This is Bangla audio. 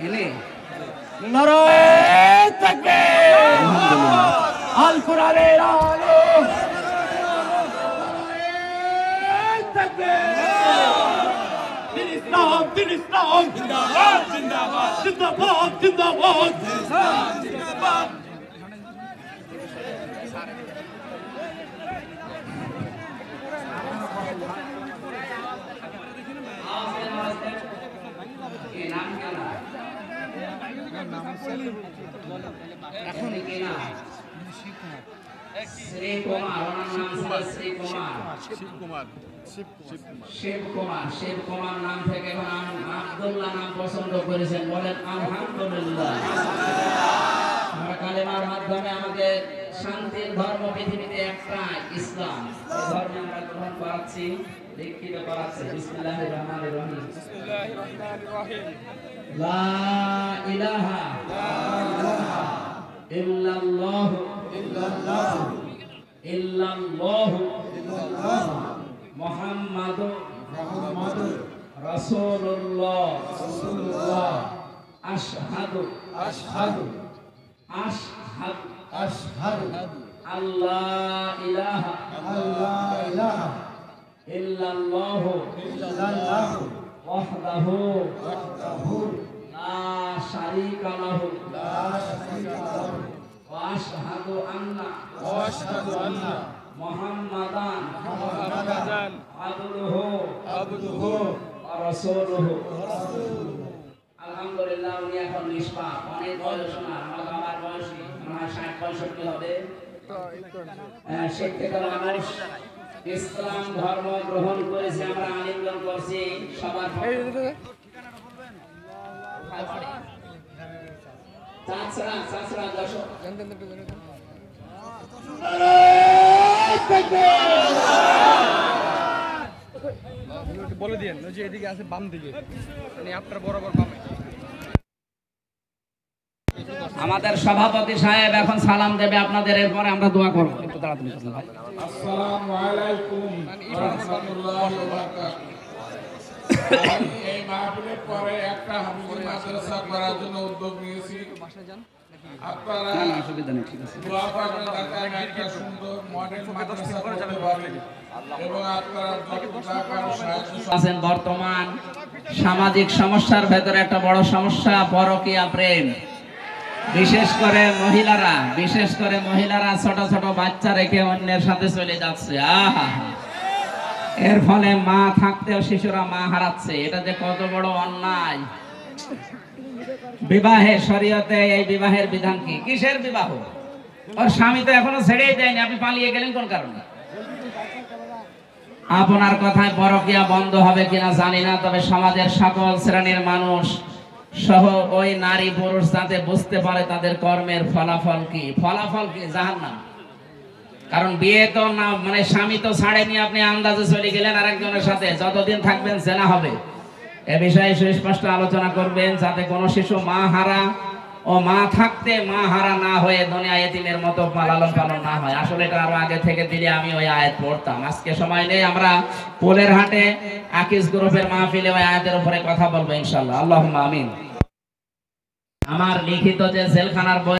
ইনি নারায়ে তাকবীর আল কোরআনের আলো নারায়ে তাকবীর দিন ইসলাম জিন্দাবাদ জিন্দাবাদ জিন্দাবাদ জিন্দাবাদ জিন্দাবাদ এখন কি না শ্রী কুমার ওনার নাম ছিল শ্রী কুমার শিব কুমার নাম থেকে এখন আব্দুল্লাহ নাম পছন্দ করেছেন বলেন আলহামদুলিল্লাহ আমরা কালেমার মাধ্যমে আমাদের শান্তির ধর্ম পৃথিবীতে একটা ইসলাম ধর্ম আমরা গ্রহণ করাচ্ছি দীক্ষিত করাচ্ছি বিসমিল্লাহির রহমানির রহিম লা ইলাহা ইল্লাল্লাহ মুহাম্মাদুর রাসূলুল্লাহ আশহাদু আল্লাহ ইলাহা ইল্লাল্লাহ ওয়াহদাহু লা শারীকা লাহু ওয়া আশহাদু আন্না মুহাম্মাদান আবদুহু ওয়া রাসূলুহু আলহামদুলিল্লাহ উনি এখন নিষ্পাপ অনেক বয়স না আমার বয়সী 60-65 হবে শিক্ষিত মানুষ ইসলাম ধর্ম গ্রহণ করেছে আমরা আলিঙ্গন করছি সবার চাচরা দর্শক বলে দিয়েন যে এদিকে আছে বাম দিকে মানে আপনার বরাবর বামে আমাদের সভাপতি সাহেব এখন সালাম দেবে আপনাদের এরপরে আমরা দোয়া করব একটু তাড়াতাড়ি করুন ভাই আসসালামু আলাইকুম ওয়া রাহমাতুল্লাহি ওয়া বারাকাতুহু এই মাহফিলের পরে একটা হাফিজি মাদ্রাসা করার জন্য উদ্যোগ নিয়েছি আপনারা না অসুবিধা নেই ঠিক আছে দোয়া করবেন তাতে একটা সুন্দর মডেল মাদ্রাসা করতে পারি এবং আপনারা আছেন বর্তমান সামাজিক সমস্যার ভেতরে একটা বড় সমস্যা পরকীয়া প্রেম বিশেষ করে মহিলারা ছোট ছোট বাচ্চা রেখে অন্যের সাথে চলে যাচ্ছে আহা এর ফলে মা থাকতেও শিশুরা মা হারাচ্ছে এটা যে কত বড় অন্যায় বিবাহে শরীয়তে এই বিবাহের বিধান কি কিসের বিবাহ ওর স্বামী তো এখনো ছেড়েই দেয়নি আপনি পালিয়ে গেলেন কোন কারণে আপনার কথায় পরকীয়া বন্ধ হবে কিনা জানি না তবে সমাজের সকল শ্রেণীর মানুষ সহ ওই নারী পুরুষ যাতে বুঝতে পারে তাদের কর্মের ফলাফল কি জাহান্নাম কারণ বিয়ে তো না মানে স্বামী তো ছাড়েনি আপনি আন্দাজে চলে গেলেন আরেকজনের সাথে যতদিন থাকবেন জেনা হবে এ বিষয়ে সুস্পষ্ট আলোচনা করবেন যাতে কোনো শিশু মা হারা ও মা থাকতে মা হারা না হয়ে দুনিয়া এতিমের মতো লালন পালন না হয় আসলে এটা আরো আগে থেকে দিলে আমি ওই আয়াত পড়তাম আজকে সময় নেই আমরা পোলের হাটে আকিস গ্রুপের মাহফিলে ওই আয়াতের উপরে কথা বলবো ইনশাআল্লাহ আল্লাহুম্মা আমিন আমার লিখিত যে জেলখানার